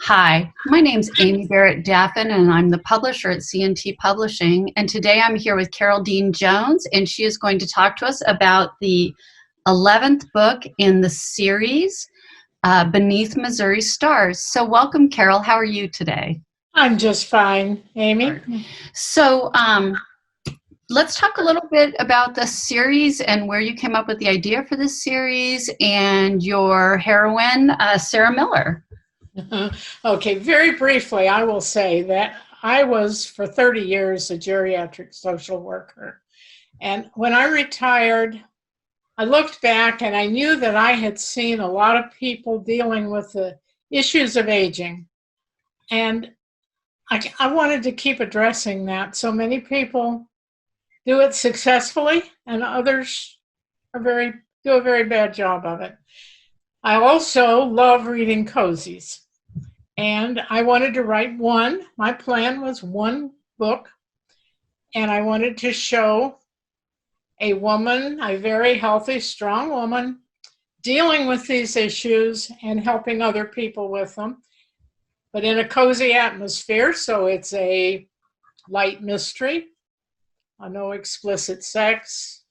Hi, my name's Amy Barrett Daffin, and I'm the publisher at CNT Publishing. And today I'm here with Carol Dean Jones, and she is going to talk to us about the 11th book in the series, Beneath Missouri Stars. So, welcome, Carol. How are you today? I'm just fine, Amy. So, let's talk a little bit about the series and where you came up with the idea for this series and your heroine, Sarah Miller. Okay, very briefly, I will say that I was for 30 years a geriatric social worker. And when I retired, I looked back and I knew that I had seen a lot of people dealing with the issues of aging. And I wanted to keep addressing that. So many people do it successfully and others do a very bad job of it. I also love reading Cozies. And I wanted to write one. My plan was one book. And I wanted to show a woman, a very healthy, strong woman, dealing with these issues and helping other people with them, but in a cozy atmosphere. So it's a light mystery, no explicit sex,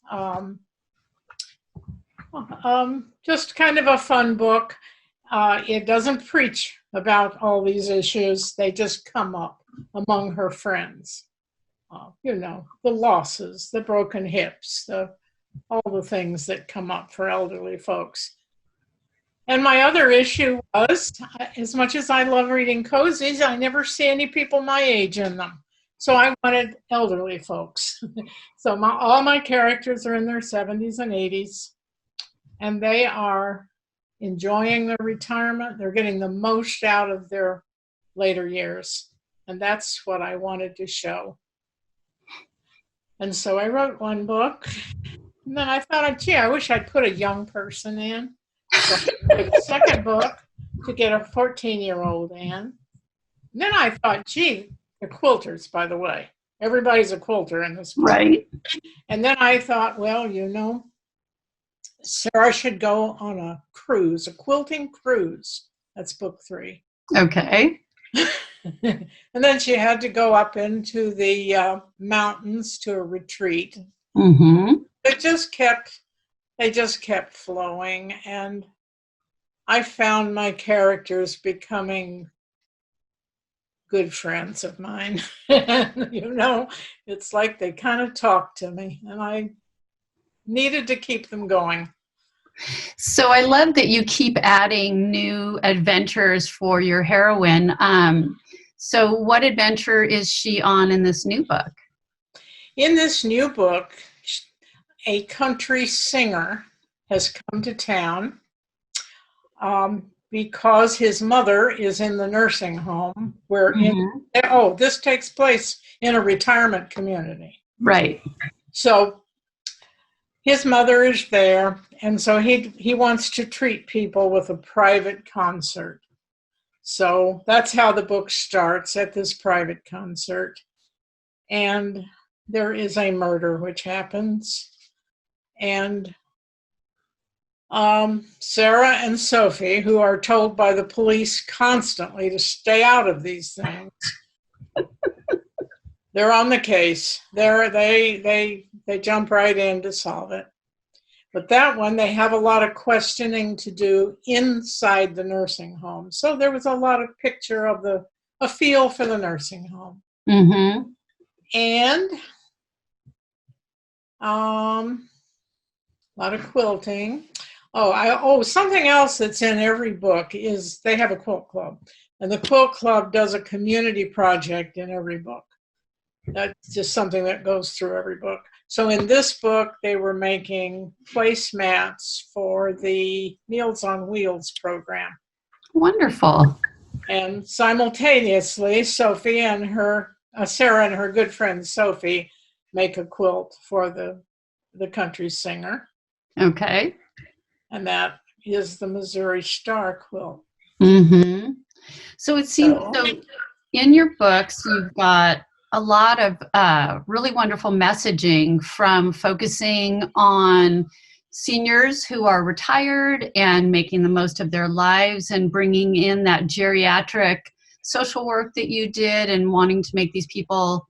just kind of a fun book. It doesn't preach about all these issues. They just come up among her friends. The losses, the broken hips, all the things that come up for elderly folks. And my other issue was, as much as I love reading cozies, I never see any people my age in them. So I wanted elderly folks. So all my characters are in their 70s and 80s, and they are enjoying their retirement. They're getting the most out of their later years. And that's what I wanted to show. And so I wrote one book. And then I thought, gee, I wish I'd put a young person in. So I wrote the second book to get a 14-year-old in. And then I thought, gee, the quilters, by the way. Everybody's a quilter in this book. Right. And then I thought, well, Sarah should go on a cruise, a quilting cruise. That's book 3. Okay. And then she had to go up into the mountains to a retreat. Mm-hmm. They just kept flowing, and I found my characters becoming good friends of mine. It's like they kind of talk to me, and I needed to keep them going. So I love that you keep adding new adventures for your heroine. So what adventure is she on in this new book? In this new book, a country singer has come to town because his mother is in the nursing home this takes place in a retirement community. Right. So his mother is there, and so he wants to treat people with a private concert. So that's how the book starts, at this private concert. And there is a murder which happens. And Sarah and Sophie, who are told by the police constantly to stay out of these things, they're on the case. They jump right in to solve it. But that one, they have a lot of questioning to do inside the nursing home. So there was a lot of picture of a feel for the nursing home. Mm-hmm. And a lot of quilting. Something else that's in every book is they have a quilt club. And the quilt club does a community project in every book. That's just something that goes through every book. So in this book, they were making placemats for the Meals on Wheels program. Wonderful. And simultaneously, Sarah and her good friend Sophie make a quilt for the country singer. Okay. And that is the Missouri Star quilt. Mm-hmm. So it seems so in your books, you've got a lot of really wonderful messaging, from focusing on seniors who are retired and making the most of their lives, and bringing in that geriatric social work that you did, and wanting to make these people,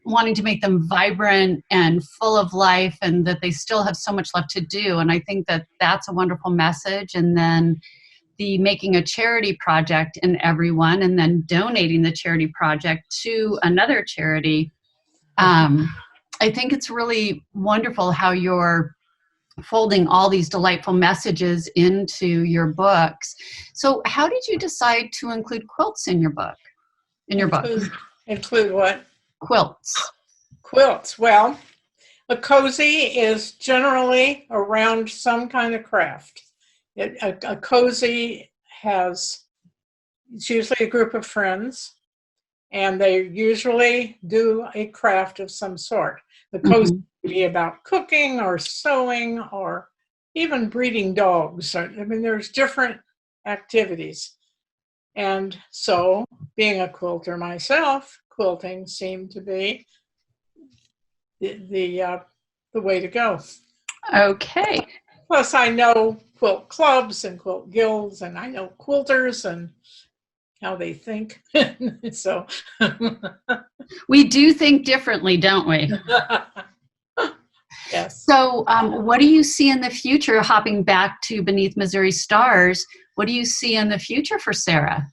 wanting to make them vibrant and full of life, and that they still have so much left to do. And I think that that's a wonderful message. And then the making a charity project in everyone, and then donating the charity project to another charity. I think it's really wonderful how you're folding all these delightful messages into your books. So how did you decide to include quilts in your book? Include what? Quilts. Quilts. Well, a cozy is generally around some kind of craft. A cozy it's usually a group of friends, and they usually do a craft of some sort. The cozy can be about cooking or sewing or even breeding dogs. I mean, there's different activities. And so, being a quilter myself, quilting seemed to be the way to go. Okay. Plus, I know quilt clubs and quilt guilds, and I know quilters and how they think. So we do think differently, don't we? Yes. So what do you see in the future, hopping back to Beneath Missouri Stars, what do you see in the future for Sarah?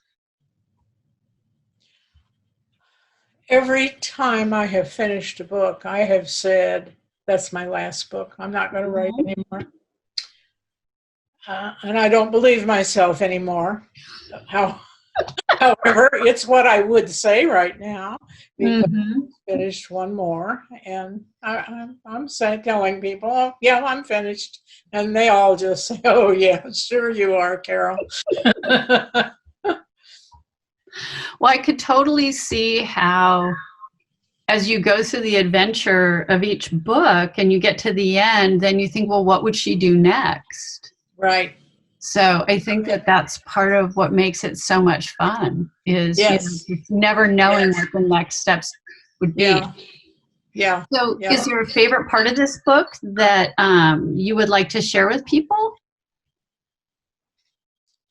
Every time I have finished a book, I have said, that's my last book. I'm not going to write anymore. And I don't believe myself anymore. However, it's what I would say right now, because I finished one more, and I'm telling people, oh, yeah, I'm finished. And they all just say, oh, yeah, sure you are, Carol. Well, I could totally see how, as you go through the adventure of each book and you get to the end, then you think, well, what would she do next? Right. So I think that that's part of what makes it so much fun, is never knowing what the next steps would be. Yeah. So is there a favorite part of this book that you would like to share with people?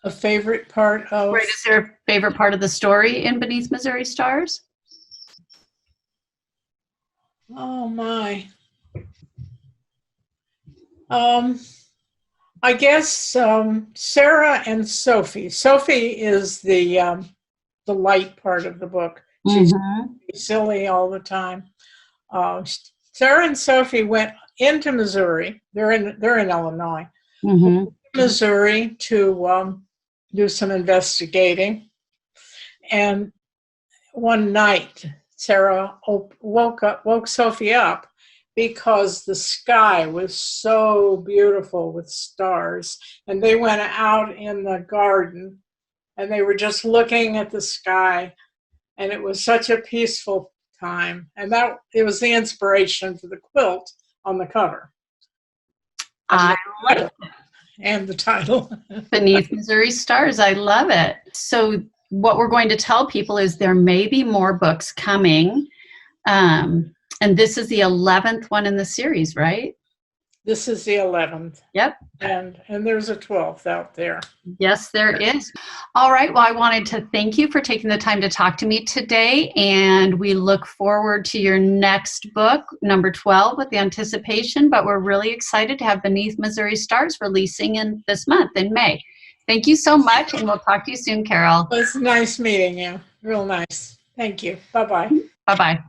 A favorite part of... Right, is there a favorite part of the story in Beneath Missouri Stars? Oh, my. I guess Sarah and Sophie. Sophie is the light part of the book. She's silly all the time. Sarah and Sophie went into Missouri. They're in Illinois. Missouri to do some investigating. And one night, Sarah woke Sophie up because the sky was so beautiful with stars. And they went out in the garden and they were just looking at the sky. And it was such a peaceful time. And it was the inspiration for the quilt on the cover. I love it. And the title. Beneath Missouri Stars. I love it. So what we're going to tell people is there may be more books coming. And this is the 11th one in the series, right? This is the 11th. Yep. And there's a 12th out there. Yes, there is. All right. Well, I wanted to thank you for taking the time to talk to me today. And we look forward to your next book, number 12, with anticipation. But we're really excited to have Beneath Missouri Stars releasing in this month, in May. Thank you so much. And we'll talk to you soon, Carol. Well, it's nice meeting you. Real nice. Thank you. Bye-bye. Bye-bye.